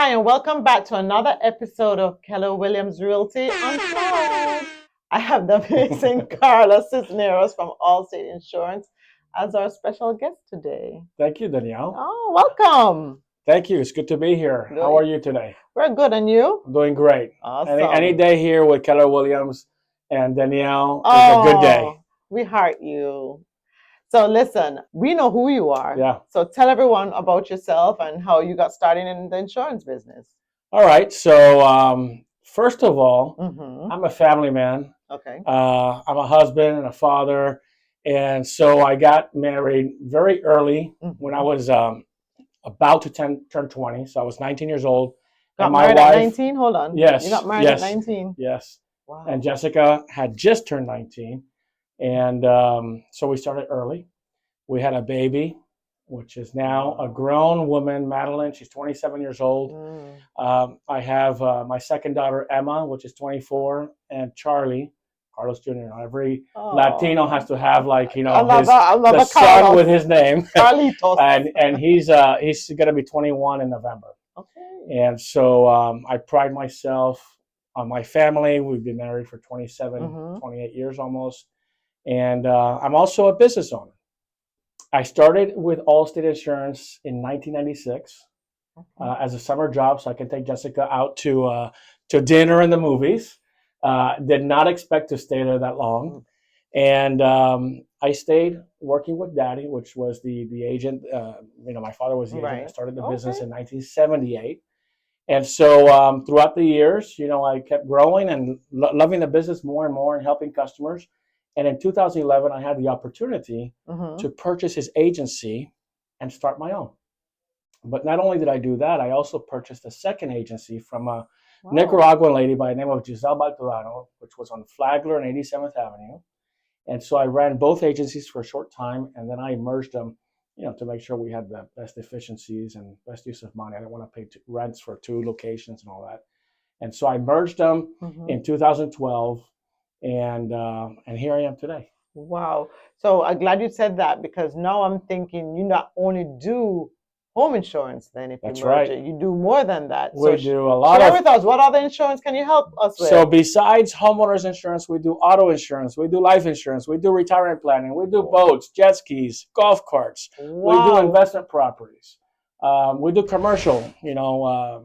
Hi, and welcome back to another episode of Keller Williams Realty Unplugged. I have the amazing Carlos Cisneros from Allstate Insurance as our special guest today. Thank you, Danielle. Oh, welcome. Thank you. It's good to be here. Good. How are you today? We're good, and you? I'm doing great. Awesome. Any day here with Keller Williams and Danielle is a good day. We heart you. So listen, we know who you are. Yeah. So tell everyone about yourself and how you got started in the insurance business. All right. So first of all, I'm a family man. Okay. I'm a husband and a father. And so I got married very early when I was about to turn 20. So I was 19 years old. Got married at 19? Hold on. Yes. You got married at 19? Yes. Wow. And Jessica had just turned 19. And so we started early. We had a baby, which is now a grown woman, Madeline. She's 27 years old. I have my second daughter, Emma, which is 24, and Charlie, Carlos Jr. Every Latino has to have, like, you know, the son with his name. Carlitos. and he's going to be 21 in November. Okay. And so I pride myself on my family. We've been married for 27, 28 years almost. And I'm also a business owner. I started with Allstate Insurance in 1996 as a summer job, so I can take Jessica out to dinner and the movies. Did not expect to stay there that long. And I stayed working with Daddy, which was the agent. My father was the agent. I started the business in 1978. And so throughout the years, I kept growing and loving the business more and more and helping customers. And in 2011, I had the opportunity to purchase his agency and start my own. But not only did I do that, I also purchased a second agency from a Nicaraguan lady by the name of Giselle Baltodano, which was on Flagler and 87th Avenue. And so I ran both agencies for a short time, and then I merged them, to make sure we had the best efficiencies and best use of money. I didn't want to pay rents for 2 locations and all that. And so I merged them in 2012. And here I am today. Wow. So I'm glad you said that, because now I'm thinking you not only do home insurance, then if you merge it, you do more than that. We do a lot share with us, what other insurance can you help us with? So besides homeowners insurance, we do auto insurance, we do life insurance, we do retirement planning, we do boats, jet skis, golf carts, we do investment properties. We do commercial,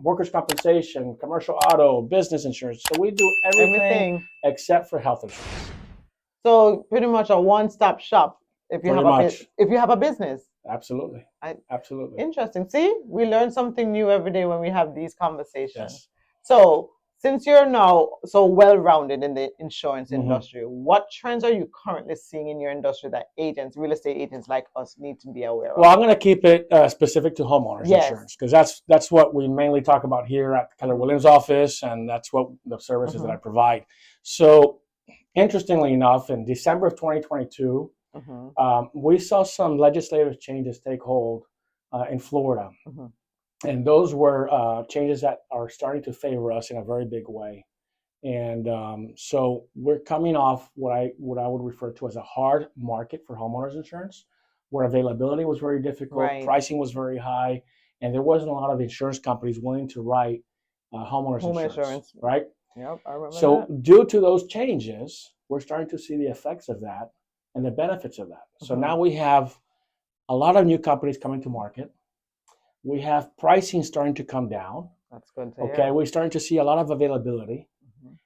workers' compensation, commercial auto, business insurance. So we do everything except for health insurance. So pretty much a one-stop shop if you have a business. Absolutely. Absolutely. Interesting. See, we learn something new every day when we have these conversations. Yes. So since you're now so well-rounded in the insurance industry, what trends are you currently seeing in your industry that real estate agents like us need to be aware of? Well, I'm going to keep it specific to homeowners insurance, because that's what we mainly talk about here at the Keller Williams office, and that's what the services that I provide. So interestingly enough, in December of 2022, we saw some legislative changes take hold in Florida. And those were changes that are starting to favor us in a very big way. And so we're coming off what I would refer to as a hard market for homeowners insurance, where availability was very difficult, pricing was very high, and there wasn't a lot of insurance companies willing to write homeowners insurance, right? Yep, I remember So due to those changes, we're starting to see the effects of that and the benefits of that. So now we have a lot of new companies coming to market. We have pricing starting to come down. That's good to hear. We're starting to see a lot of availability.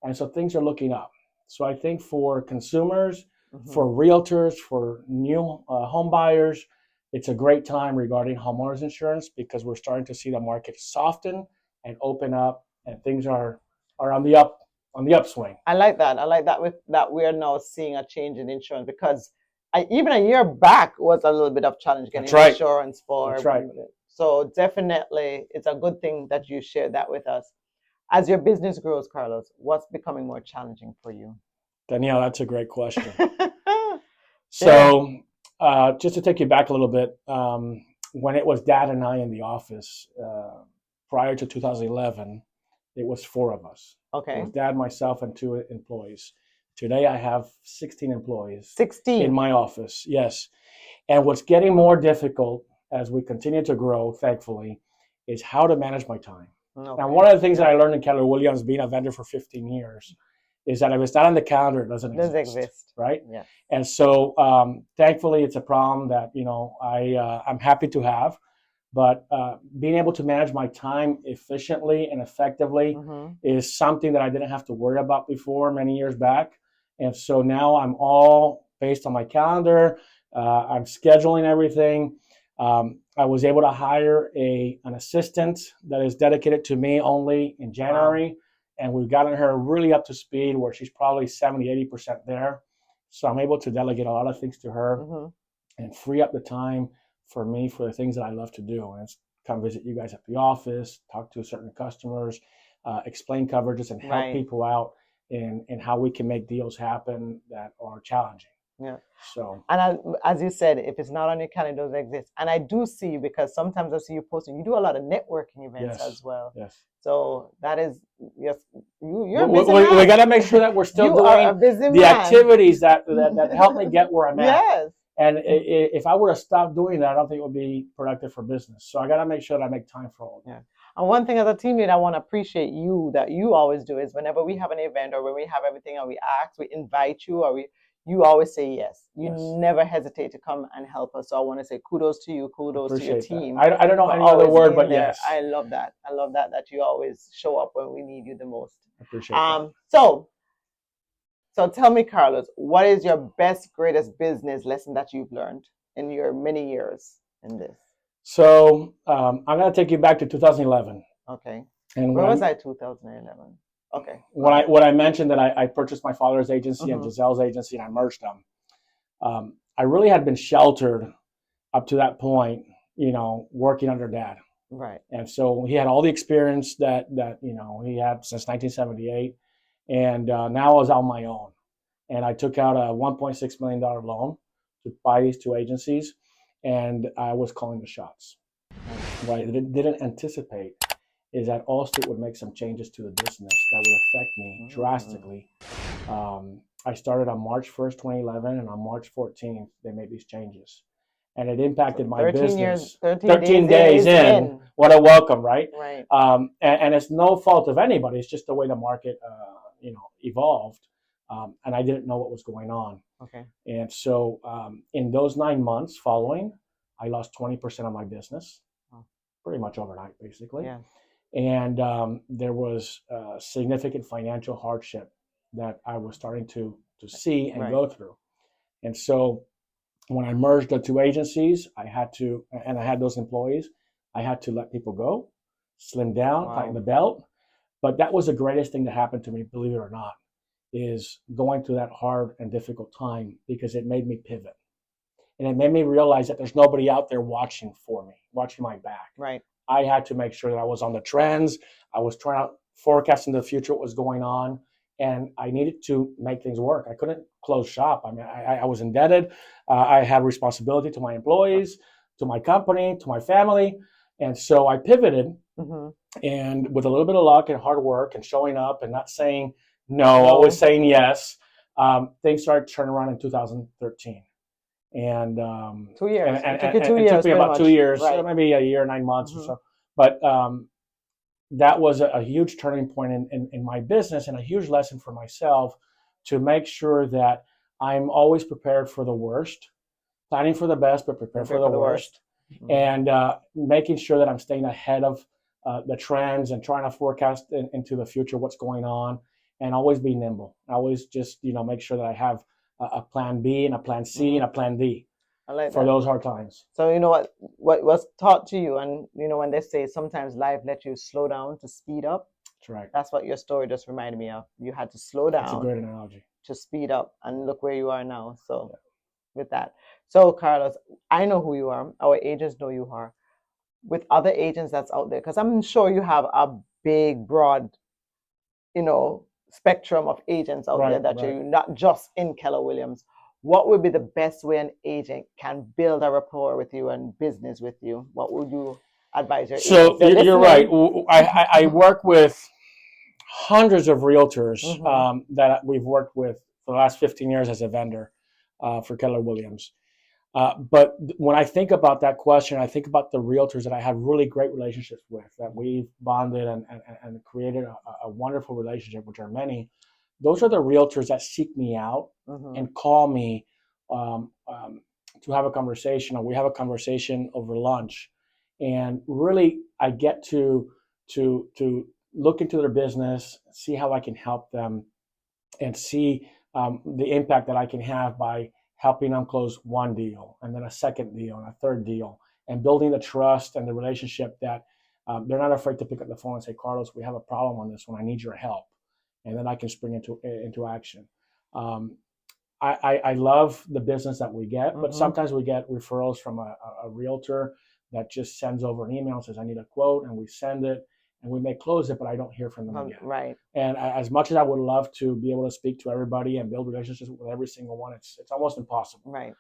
And so things are looking up. So I think for consumers, for realtors, for new home buyers, it's a great time regarding homeowners insurance, because we're starting to see the market soften and open up, and things are on the upswing. I like that. With that we are now seeing a change in insurance, because even a year back was a little bit of challenge getting insurance for. That's right. So definitely it's a good thing that you shared that with us. As your business grows, Carlos, what's becoming more challenging for you? Danielle, that's a great question. So just to take you back a little bit, when it was Dad and I in the office prior to 2011, it was 4 of us. Okay. It was Dad, myself, and 2 employees. Today I have 16 employees. 16 in my office, yes. And what's getting more difficult as we continue to grow, thankfully, is how to manage my time. Okay. Now, one of the things that I learned in Keller Williams, being a vendor for 15 years, is that if it's not on the calendar, it doesn't exist. Right? Yeah. And so, thankfully, it's a problem that I'm happy to have. But being able to manage my time efficiently and effectively is something that I didn't have to worry about before many years back. And so now I'm all based on my calendar. I'm scheduling everything. I was able to hire an assistant that is dedicated to me only in January. Wow. And we've gotten her really up to speed where she's probably 70, 80% there. So I'm able to delegate a lot of things to her and free up the time for me for the things that I love to do. And it's come visit you guys at the office, talk to certain customers, explain coverages, and help people out in how we can make deals happen that are challenging. Yeah. So, and as you said, if it's not on your calendar, it doesn't exist. And I do see you because sometimes I see you posting. You do a lot of networking events as well. Yes. So that is, yes, you're we got to make sure that we're still doing the activities that help me get where I'm at. Yes. And if I were to stop doing that, I don't think it would be productive for business. So I got to make sure that I make time for all of that. Yeah. And one thing as a team lead, I want to appreciate you that you always do is whenever we have an event or when we have everything and we ask, we invite you or you always say yes. You never hesitate to come and help us. So I want to say kudos to you, kudos to your team. I don't know any other word, but yes. I love that. I love that you always show up when we need you the most. I appreciate that. So tell me, Carlos, what is your best, greatest business lesson that you've learned in your many years in this? So I'm going to take you back to 2011. Okay. And where was I 2011? Okay. When I mentioned that I purchased my father's agency and Giselle's agency and I merged them, I really had been sheltered up to that point, working under Dad. Right. And so he had all the experience that he had since 1978. And now I was on my own. And I took out a $1.6 million loan to buy these two agencies. And I was calling the shots. What I didn't anticipate is that Allstate would make some changes to the business that would affect me drastically. I started on March 1st, 2011, and on March 14th, they made these changes. And it impacted my business. 13 days in. What a welcome, right? Right. And it's no fault of anybody. It's just the way the market, evolved. And I didn't know what was going on. Okay. And so in those 9 months following, I lost 20% of my business, pretty much overnight, basically. Yeah. And there was significant financial hardship that I was starting to see and go through. And so when I merged the two agencies, I had those employees, I had to let people go, slim down, tighten the belt. But that was the greatest thing that happened to me, believe it or not, is going through that hard and difficult time because it made me pivot. And it made me realize that there's nobody out there watching for me, watching my back. Right. I had to make sure that I was on the trends. I was trying to forecast in the future what was going on. And I needed to make things work. I couldn't close shop. I mean, I was indebted. I had responsibility to my employees, to my company, to my family. And so I pivoted. And with a little bit of luck and hard work and showing up and not saying no, always saying yes, things started turning around in 2013. And 2 years. And it took me about 2 years, right. maybe a year, 9 months or so. But that was a huge turning point in my business and a huge lesson for myself to make sure that I'm always prepared for the worst, planning for the best, but prepared for the worst. And making sure that I'm staying ahead of the trends and trying to forecast into the future what's going on, and always be nimble. Always just make sure that I have a plan B and a plan C and a plan D for those hard times. So what was taught to you, and when they say sometimes life lets you slow down to speed up. That's right. That's what your story just reminded me of. You had to slow down. That's a great analogy. To speed up, and look where you are now. So with that. So Carlos, I know who you are. Our agents know you are. With other agents that's out there, because I'm sure you have a big, broad, spectrum of agents out there that you're not just in Keller Williams. What would be the best way an agent can build a rapport with you and business with you? What would you advise your agents? So you're right. I work with hundreds of realtors that we've worked with for the last 15 years as a vendor for Keller Williams. But when I think about that question, I think about the realtors that I have really great relationships with, that we've bonded and created a wonderful relationship, which are many. Those are the realtors that seek me out and call me to have a conversation, or we have a conversation over lunch. And really, I get to look into their business, see how I can help them, and see the impact that I can have by helping them close one deal, and then a second deal, and a third deal, and building the trust and the relationship that they're not afraid to pick up the phone and say, Carlos, we have a problem on this one. I need your help. And then I can spring into action. I love the business that we get, but sometimes we get referrals from a realtor that just sends over an email and says, I need a quote, and we send it. And we may close it, but I don't hear from them again. Right. And as much as I would love to be able to speak to everybody and build relationships with every single one, it's almost impossible. Right.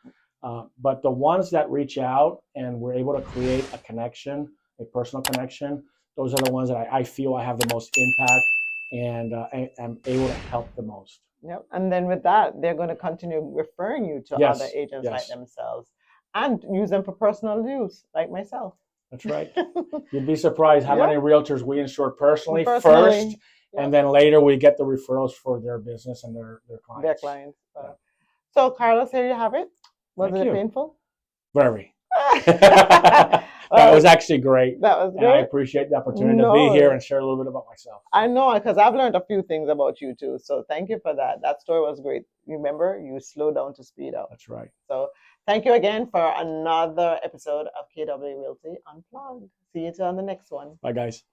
But the ones that reach out and we're able to create a connection, a personal connection, those are the ones that I feel I have the most impact and I am able to help the most. Yep. And then with that, they're going to continue referring you to other agents like themselves and use them for personal use, like myself. That's right. You'd be surprised how many realtors we insure personally first, and then later we get the referrals for their business and their clients. Their clients. So, Carlos, here you have it. Was it painful? Very. That was actually great. That was great. And I appreciate the opportunity to be here and share a little bit about myself. I know, because I've learned a few things about you too. So thank you for that. That story was great. Remember, you slow down to speed up. That's right. So thank you again for another episode of KW Realty Unplugged. See you on the next one. Bye, guys.